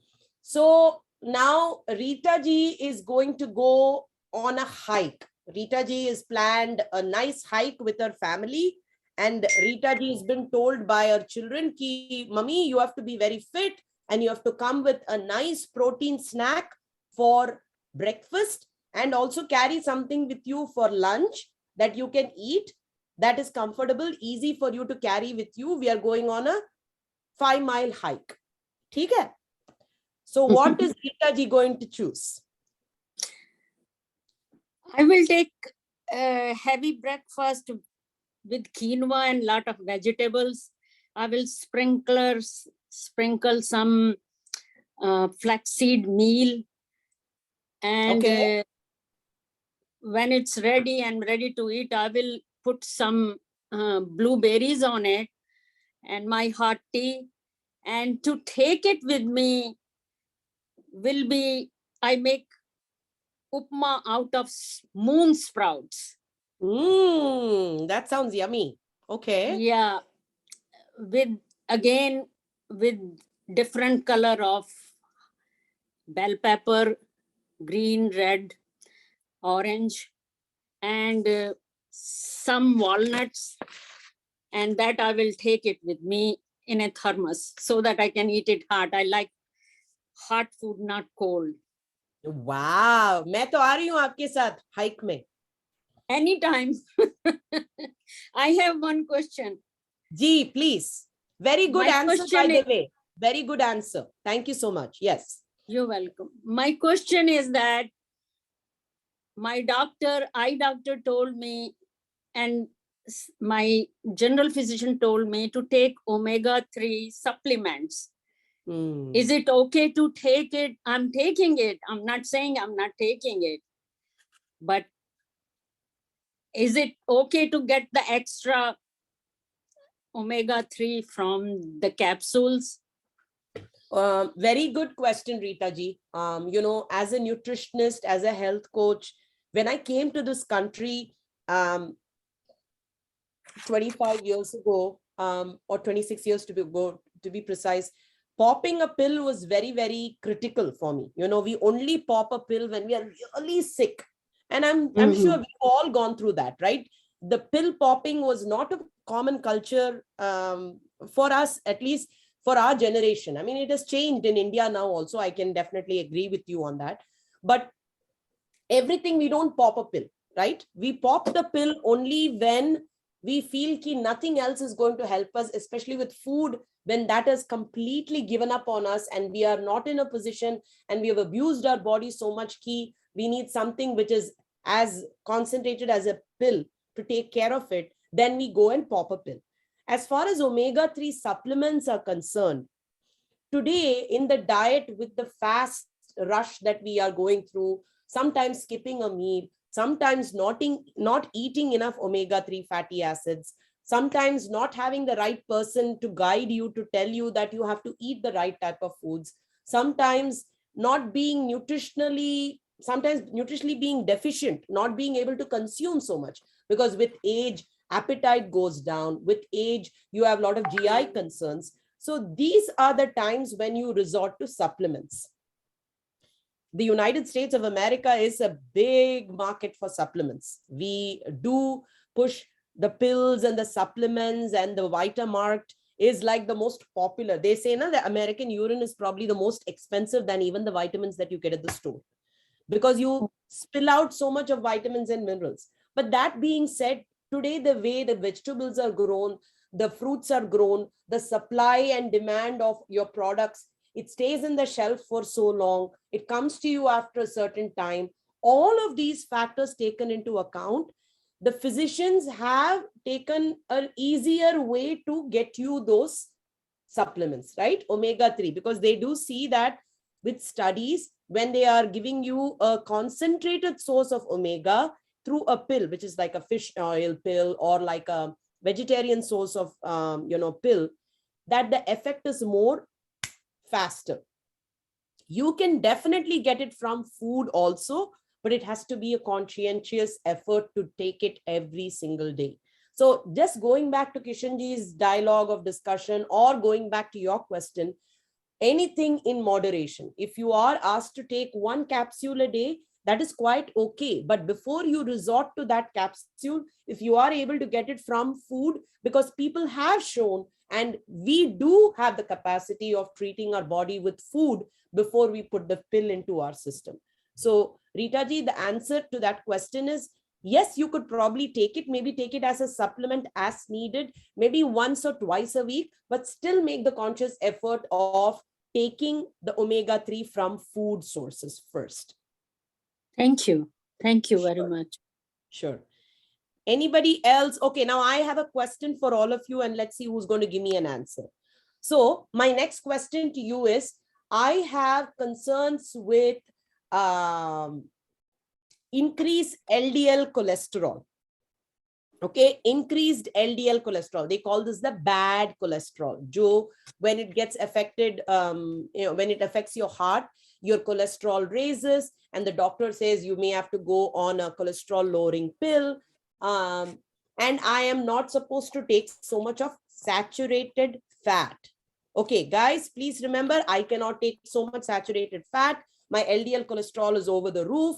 So now Rita ji is going to go on a hike. Rita ji has planned a nice hike with her family. And Rita ji has been told by her children, ki, Mummy, you have to be very fit and you have to come with a nice protein snack for breakfast and also carry something with you for lunch that you can eat that is comfortable, easy for you to carry with you. We are going on a 5-mile hike. Theek hai? So what is Rita ji going to choose? I will take a heavy breakfast with quinoa and lot of vegetables. I will sprinkle some flaxseed meal. And when it's ready and ready to eat, I will put some blueberries on it and my hot tea. And to take it with me will be, I make upma out of moon sprouts. That sounds yummy. Okay. Yeah. With different color of bell pepper, green, red, orange, and some walnuts. And that I will take it with me in a thermos so that I can eat it hot. I like hot food, not cold. Wow. मैं तो आ रही हूँ आपके साथ hike में. Anytime. I have one question. Ji, please. Very good answer, by the way. Very good answer. Thank you so much. Yes. You're welcome. My question is that my eye doctor told me, and my general physician told me to take omega-3 supplements. Is it okay to take it? I'm taking it. I'm not saying I'm not taking it. But is it okay to get the extra omega-3 from the capsules? Very good question, Rita ji. As a nutritionist, as a health coach, when I came to this country 25 years ago, or 26 years to be precise, popping a pill was very, very critical for me. We only pop a pill when we are really sick. And I'm sure we've all gone through that, right? The pill popping was not a common culture for us, at least for our generation. I mean, it has changed in India now also. I can definitely agree with you on that. But everything, we don't pop a pill, right? We pop the pill only when we feel that nothing else is going to help us, especially with food, when that has completely given up on us and we are not in a position and we have abused our body so much that we need something which is as concentrated as a pill to take care of it. then we go and pop a pill. As far as omega-3 supplements are concerned, today in the diet with the fast rush that we are going through, sometimes skipping a meal, sometimes not eating enough omega-3 fatty acids, sometimes not having the right person to guide you, to tell you that you have to eat the right type of foods, sometimes not being nutritionally being deficient, not being able to consume so much, because with age, appetite goes down. With age, you have a lot of GI concerns. So these are the times when you resort to supplements. The United States of America is a big market for supplements. We do push the pills and the supplements, and the Vitamark is like the most popular. They say na, the American urine is probably the most expensive than even the vitamins that you get at the store, because you spill out so much of vitamins and minerals. But that being said, today the way the vegetables are grown, the fruits are grown, the supply and demand of your products, it stays in the shelf for so long, it comes to you after a certain time. All of these factors taken into account, the physicians have taken an easier way to get you those supplements, right? Omega-3, because they do see that with studies, when they are giving you a concentrated source of omega through a pill, which is like a fish oil pill or like a vegetarian source of pill, that the effect is more faster. You can definitely get it from food also, but it has to be a conscientious effort to take it every single day. So just going back to Kishanji's dialogue of discussion, or going back to your question, anything in moderation. If you are asked to take 1 capsule a day, that is quite okay. But before you resort to that capsule, if you are able to get it from food, because people have shown, and we do have the capacity of treating our body with food before we put the pill into our system. So Rita ji, the answer to that question is yes, you could probably take it, maybe take it as a supplement as needed, maybe once or twice a week, but still make the conscious effort of taking the omega-3 from food sources first. Thank you. Thank you very much. Sure. Anybody else? Okay, now I have a question for all of you, and let's see who's going to give me an answer. So my next question to you is, I have concerns with increased LDL cholesterol. Okay, increased LDL cholesterol. They call this the bad cholesterol. Jo, when it gets affected, when it affects your heart, your cholesterol raises, and the doctor says you may have to go on a cholesterol lowering pill. And I am not supposed to take so much of saturated fat. Okay, guys, please remember, I cannot take so much saturated fat. My LDL cholesterol is over the roof,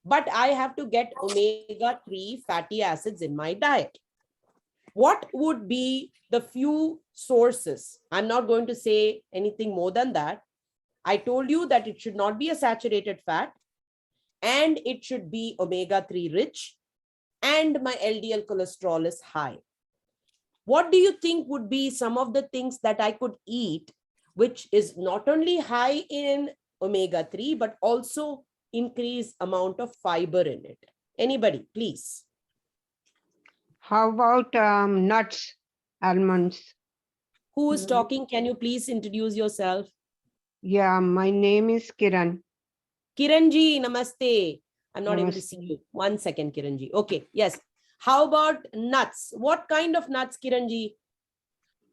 but I have to get omega-3 fatty acids in my diet. What would be the few sources? I'm not going to say anything more than that. I told you that it should not be a saturated fat, and it should be omega-3 rich, and my LDL cholesterol is high. What do you think would be some of the things that I could eat, which is not only high in omega-3, but also increase amount of fiber in it? Anybody, please. How about nuts, almonds? Who is talking? Can you please introduce yourself? Yeah, my name is Kiran. Kiranji, namaste. I'm not able to Namaste. see you. 1 second, Kiranji. Okay, yes. How about nuts? What kind of nuts, Kiranji?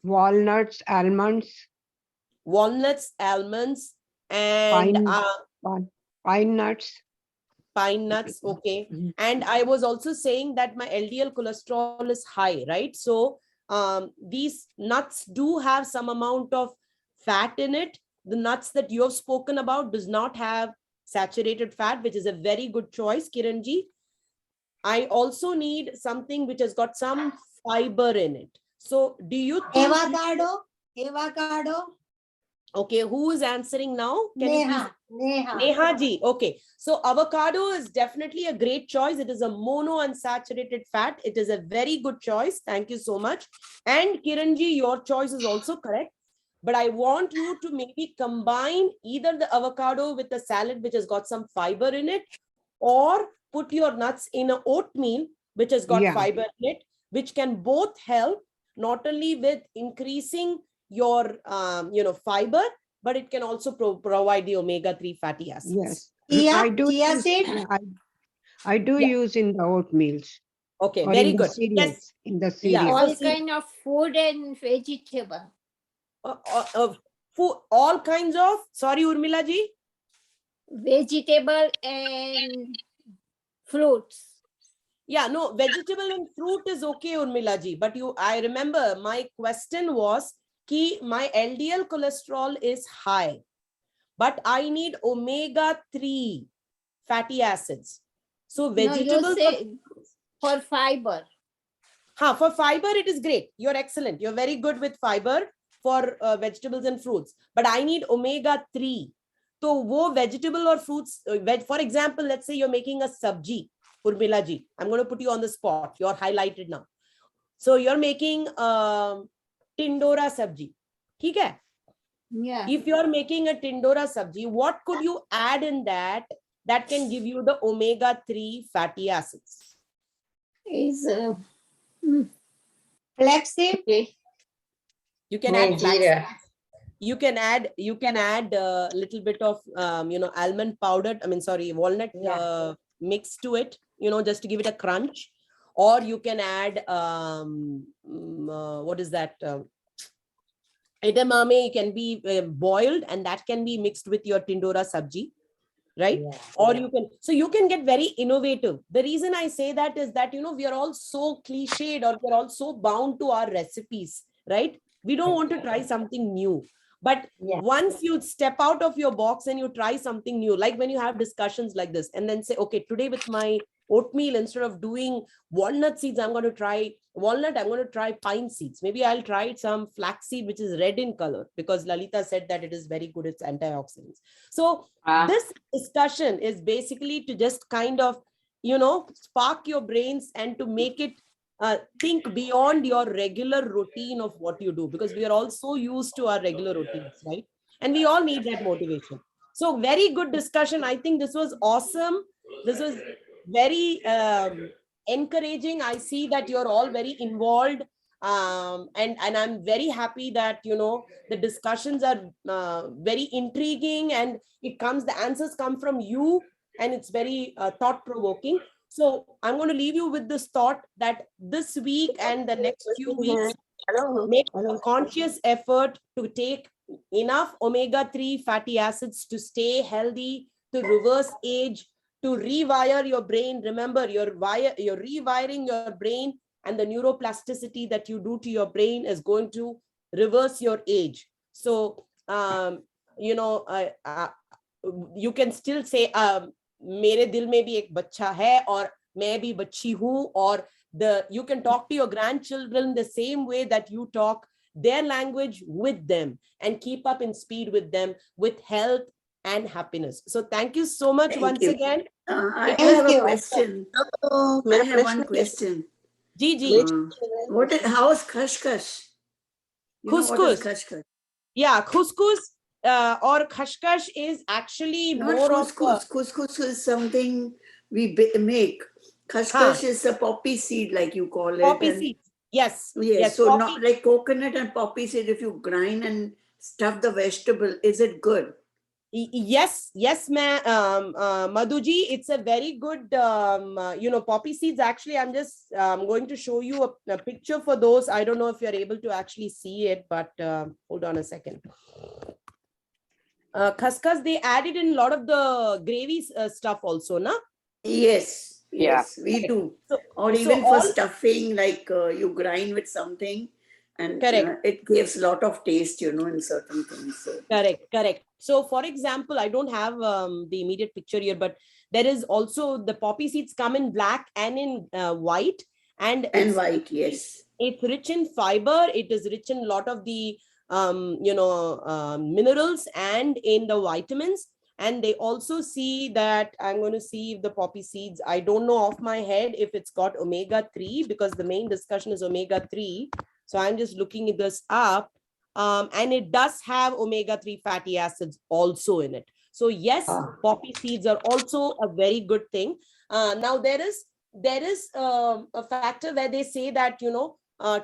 Walnuts, almonds, Walnuts, almonds, and pine nuts. Pine nuts. Okay. Mhm. And I was also saying that my LDL cholesterol is high, right? So these nuts do have some amount of fat in it. The nuts that you have spoken about does not have saturated fat, which is a very good choice, Kiranji. I also need something which has got some fiber in it. So do you think... Avocado. Okay, who is answering now? Can you please... Neha. Neha ji. Okay, so avocado is definitely a great choice. It is a monounsaturated fat. It is a very good choice. Thank you so much. And Kiranji, your choice is also correct. But I want you to maybe combine either the avocado with a salad which has got some fiber in it, or put your nuts in an oatmeal which has got fiber in it, which can both help not only with increasing your, fiber, but it can also provide the omega-3 fatty acids. Yes. I do Chia use, seed. I do Yeah. use in the oatmeals Okay, or very in the good. Yes. cereals. In the Yeah. cereals. So All see, kind of food and vegetable. food, all kinds of, sorry, Urmila ji. Vegetable and fruits. Yeah, no, vegetable and fruit is okay, Urmila ji. But I remember my question was, ki my LDL cholesterol is high, but I need omega-3 fatty acids. So No, vegetables. you say for fiber. For fiber, it is great. You're excellent. You're very good with fiber for vegetables and fruits. But I need omega-3. So wo vegetable or fruits, for example, let's say you're making a sabji, Urmila ji. I'm going to put you on the spot. You're highlighted now. So you're making tindora sabji. ठीक है? Yeah. If you're making a tindora sabji, what could you add in that can give you the omega-3 fatty acids? Is Flaxseed. okay. You can add flax. You can add a little bit of almond powder. Walnut mixed to it. Just to give it a crunch. Or you can add what is that? Edamame can be boiled, and that can be mixed with your tindora sabji, right? Or you can get very innovative. The reason I say that is that we are all so cliched, or we're all so bound to our recipes, right? We don't want to try something new. But once you step out of your box and you try something new, like when you have discussions like this, and then say, okay, today with my oatmeal, instead of doing walnut seeds, I'm going to try walnut, I'm going to try pine seeds. Maybe I'll try some flaxseed, which is red in color, because Lalitha said that it is very good, it's antioxidants. So this discussion is basically to just kind of, spark your brains and to make it think beyond your regular routine of what you do, because we are all so used to our regular routines, right? And we all need that motivation. So very good discussion. I think this was awesome. This was very encouraging. I see that you're all very involved, and I'm very happy that the discussions are very intriguing, and the answers come from you, and it's very thought-provoking. So I'm going to leave you with this thought that this week and the next few weeks, make a conscious effort to take enough omega-3 fatty acids to stay healthy, to reverse age, to rewire your brain. Remember, you're rewiring your brain, and the neuroplasticity that you do to your brain is going to reverse your age. So, you can still say, मेरे दिल में भी एक बच्चा है और मैं भी बच्ची हूँ, or you can talk to your grandchildren the same way that you talk their language with them, and keep up in speed with them, with health and happiness. So thank you so much again. I have a question. I have one question. Ji. How is khashkash? Couscous. Yeah, couscous or khashkash is actually not more couscous. of Couscous is something we make. Khashkash is a poppy seed, like you call it. Poppy seed. Yes. So poppy. not like coconut and poppy seed. If you grind and stuff the vegetable, is it good? Yes, Madhuji, it's a very good, poppy seeds. Actually, I'm just going to show you a picture for those. I don't know if you're able to actually see it, but hold on a second. Khaskhas, they added in a lot of the gravy stuff also, na? Yes, we do. Or even for stuffing, like you grind with something, and it gives a lot of taste, in certain things. So. Correct. So, for example, I don't have the immediate picture here, but there is also the poppy seeds come in black and in white. And white, yes. It's rich in fiber. It is rich in a lot of the, minerals and in the vitamins. And they also see that, I'm going to see if the poppy seeds, I don't know off my head if it's got omega-3, because the main discussion is omega-3. So I'm just looking this up. And it does have omega-3 fatty acids also in it. So yes, poppy seeds are also a very good thing. Now there is there is a factor where they say that, you know,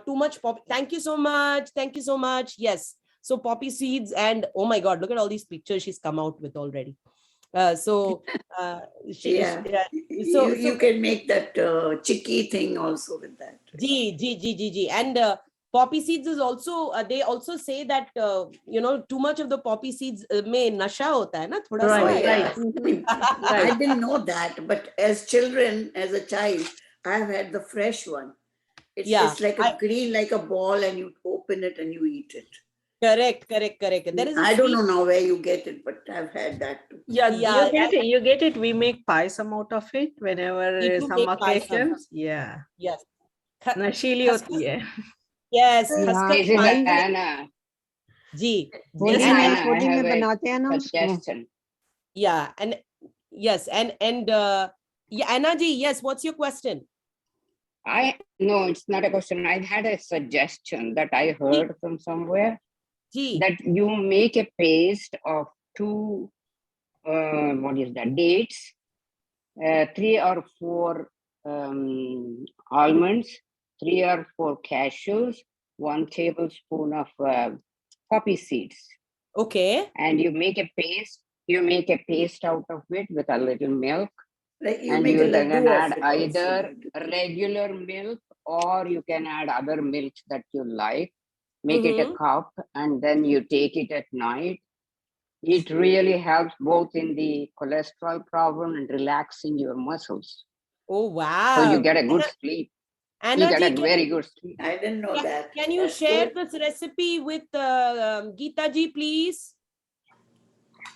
too much thank you so much. Thank you so much. Yes. So poppy seeds, and oh my God, look at all these pictures she's come out with already. So you can make that chicky thing also with that. And poppy seeds is also, they also say that, you know, too much of the poppy seeds mein nasha hota hai na, thoda sa. Right. I didn't know that, but as children, as a child, I've had the fresh one. It's like a green, like a ball, and you open it and you eat it. Correct. There is I don't know now where you get it, but I've had that too. Yeah, you get it. We make payasam out of it whenever some occasions. Yeah. Yes. Nashili hoti hai. Yes. Anna. Ji. छोटी में बनाते हैं ना उसको. Yeah, and yes, and yeah, Anna ji, yes, what's your question? No, it's not a question. I had a suggestion that I heard from somewhere that you make a paste of 2 dates, 3 or 4 almonds, 3 or 4 cashews, 1 tablespoon of poppy seeds. Okay. And you make a paste. You make a paste out of it with a little milk. And you can add either regular milk, or you can add other milks that you like. Make it a cup, and then you take it at night. It really helps both in the cholesterol problem and relaxing your muscles. Oh, wow. So you get a good sleep. Anna you get ji, a very good sleep. I didn't know that. Can you share this recipe with Geeta ji, please?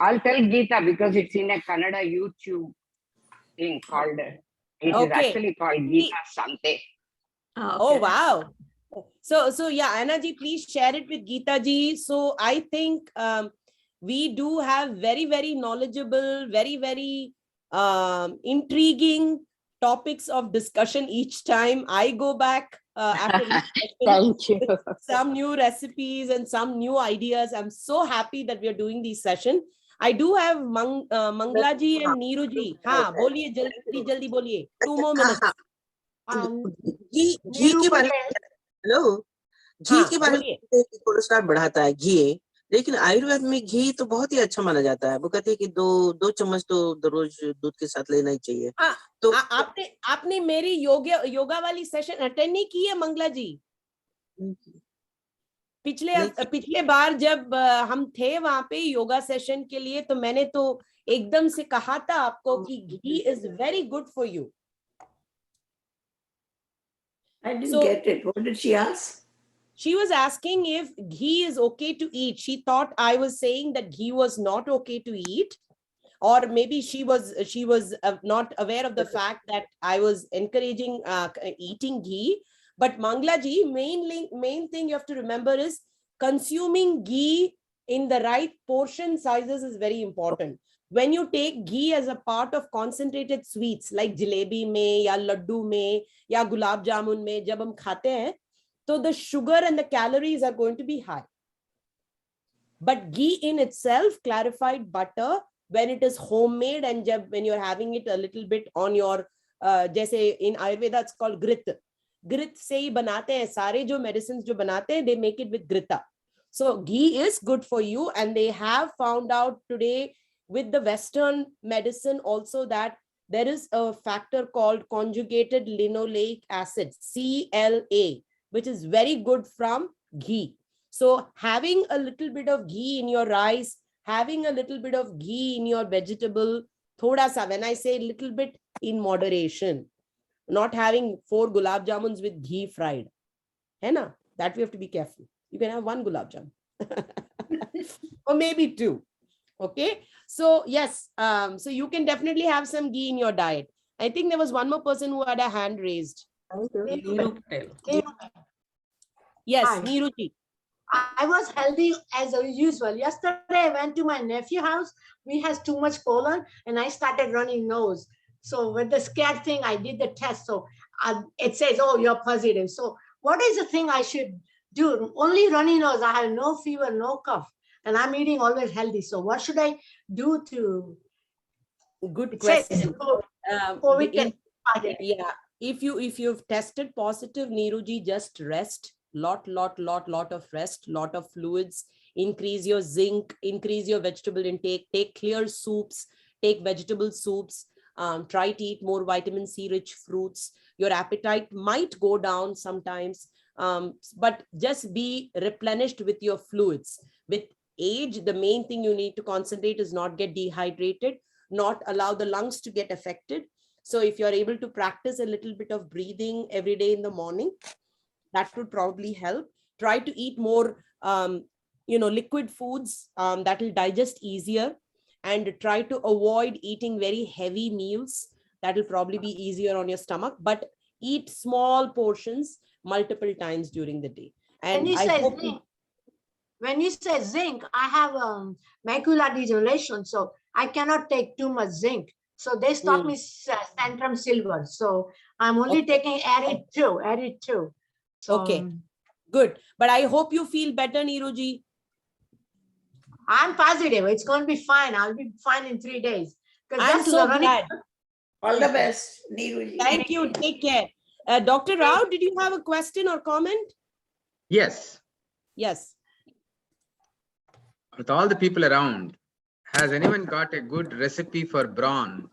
I'll tell Geeta because it's in a Kannada YouTube thing called, it is actually called Geeta Sante. Oh, wow. So yeah, Anna ji, please share it with Geeta ji. So I think we do have very, very knowledgeable, very, very intriguing topics of discussion each time I go back after each session. Thank you. Some new recipes and some new ideas. I'm so happy that we are doing these sessions. I do have Mangla ji and Neeru ji. हाँ, बोलिए जल्दी बोलिए. 2 more minutes. घी के बारे में, hello, घी के बारे में कोलेस्ट्रॉल बढ़ाता है घी, लेकिन आयुर्वेद में घी तो बहुत ही अच्छा माना जाता है. वो कहते हैं कि 2 चम्मच तो रोज दूध के साथ लेना ही चाहिए. तो आपने मेरी योगा वाली सेशन अटेंड नहीं की है मंगला जी? पिछले बार जब हम थे वहां पे योगा सेशन के लिए, तो मैंने तो एकदम से कहा था आपको कि ghee is very good for you. I didn't get it. What did she ask? She was asking if ghee is okay to eat. She thought I was saying that ghee was not okay to eat, or maybe she was not aware of the fact that I was encouraging eating ghee. But Mangla ji, main thing you have to remember is consuming ghee in the right portion sizes is very important. When you take ghee as a part of concentrated sweets like jalebi mein ya laddu mein ya gulab jamun mein, jab hum khate hain, so the sugar and the calories are going to be high. But ghee in itself, clarified butter, when it is homemade and when you're having it a little bit on your, jaise in Ayurveda it's called grit. Grit se hi banate hain, sare jo medicines jo banate hain, they make it with grita. So ghee is good for you, and they have found out today with the Western medicine also that there is a factor called conjugated linoleic acid, CLA, which is very good from ghee. So having a little bit of ghee in your rice, having a little bit of ghee in your vegetable, thoda sa, when I say little bit, in moderation, not having 4 gulab jamuns with ghee fried. Hai na? That we have to be careful. You can have 1 gulab jamun or maybe 2. Okay. So yes, so you can definitely have some ghee in your diet. I think there was one more person who had a hand raised. Yes, Neeru ji. I was healthy as usual. Yesterday, I went to my nephew's house. We has too much pollen, and I started running nose. So with the scared thing, I did the test. So it says, "Oh, you're positive." So what is the thing I should do? Only runny nose. I have no fever, no cough, and I'm eating always healthy. So what should I do to? Good question. Yeah. if you've tested positive, Neeruji, just rest. Lot of rest, lot of fluids, increase your zinc, increase your vegetable intake, take clear soups, take vegetable soups, try to eat more vitamin C rich fruits. Your appetite might go down sometimes, but just be replenished with your fluids. With age, the main thing you need to concentrate is not get dehydrated, not allow the lungs to get affected. So if you're able to practice a little bit of breathing every day in the morning, that would probably help. Try to eat more, liquid foods that will digest easier, and try to avoid eating very heavy meals. That will probably be easier on your stomach, but eat small portions multiple times during the day. And when you say zinc, I have macular degeneration, so I cannot take too much zinc. So they stopped me Centrum Silver. So I'm only taking added two. So, okay, good. But I hope you feel better, Neeruji. I'm positive. It's going to be fine. I'll be fine in 3 days. I'm so glad. All the best, Neeruji. Thank you. Take care. Dr. Rao, did you have a question or comment? Yes. Yes. With all the people around, has anyone got a good recipe for bran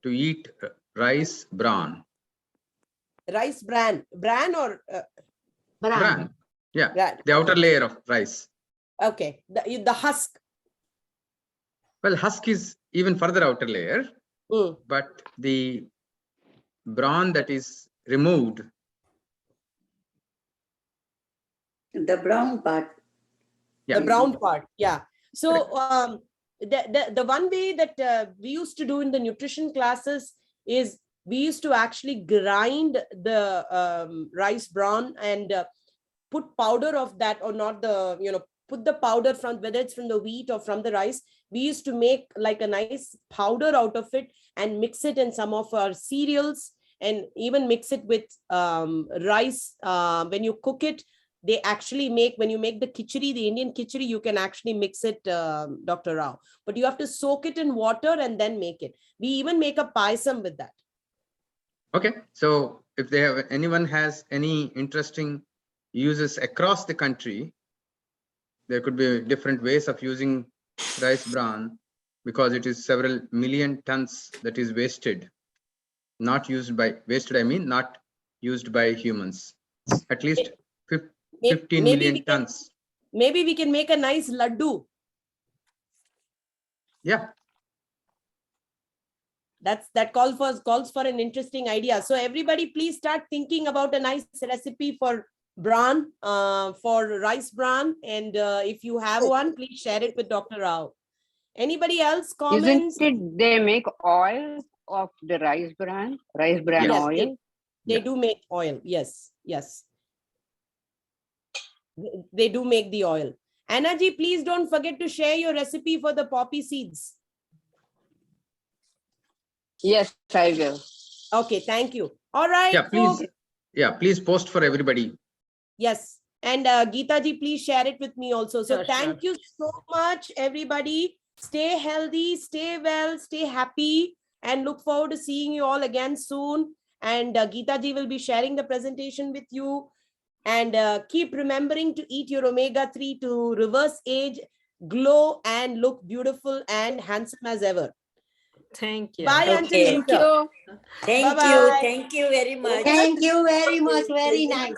to eat rice bran? Rice bran or bran? Yeah, bran. The outer layer of rice. Okay, the husk. Well, husk is even further outer layer, but the bran that is removed. The brown part. Yeah. The brown part, yeah. So the one way that we used to do in the nutrition classes is we used to actually grind the rice bran and put powder of that, or not the, put the powder from, whether it's from the wheat or from the rice. We used to make like a nice powder out of it and mix it in some of our cereals, and even mix it with rice. When you cook it, they actually make, when you make the khichdi, the Indian khichdi, you can actually mix it, Dr. Rao, but you have to soak it in water and then make it. We even make a payasam with that. Okay, so if anyone has any interesting uses across the country, there could be different ways of using rice bran, because it is several million tons that is wasted. Not used by, wasted I mean not used by humans. At least 15 million tons. Maybe we can make a nice laddu. Yeah. That calls for an interesting idea. So everybody, please start thinking about a nice recipe for bran, for rice bran. And if you have one, please share it with Dr. Rao. Anybody else comments? Isn't it they make oil of the rice bran Yes, oil? They do make oil. Yes. They do make the oil. Anna ji, please don't forget to share your recipe for the poppy seeds. Yes, I will. Okay, thank you. All right. Yeah, please. Yeah, please post for everybody. Yes. And Geeta ji, please share it with me also. So thank you so much, everybody. Stay healthy, stay well, stay happy, and look forward to seeing you all again soon. And Geeta ji will be sharing the presentation with you. And keep remembering to eat your omega-3 to reverse age, glow, and look beautiful and handsome as ever. Thank you. Bye until later. Thank Bye-bye. you. Thank you very much. Thank you very much. Very nice.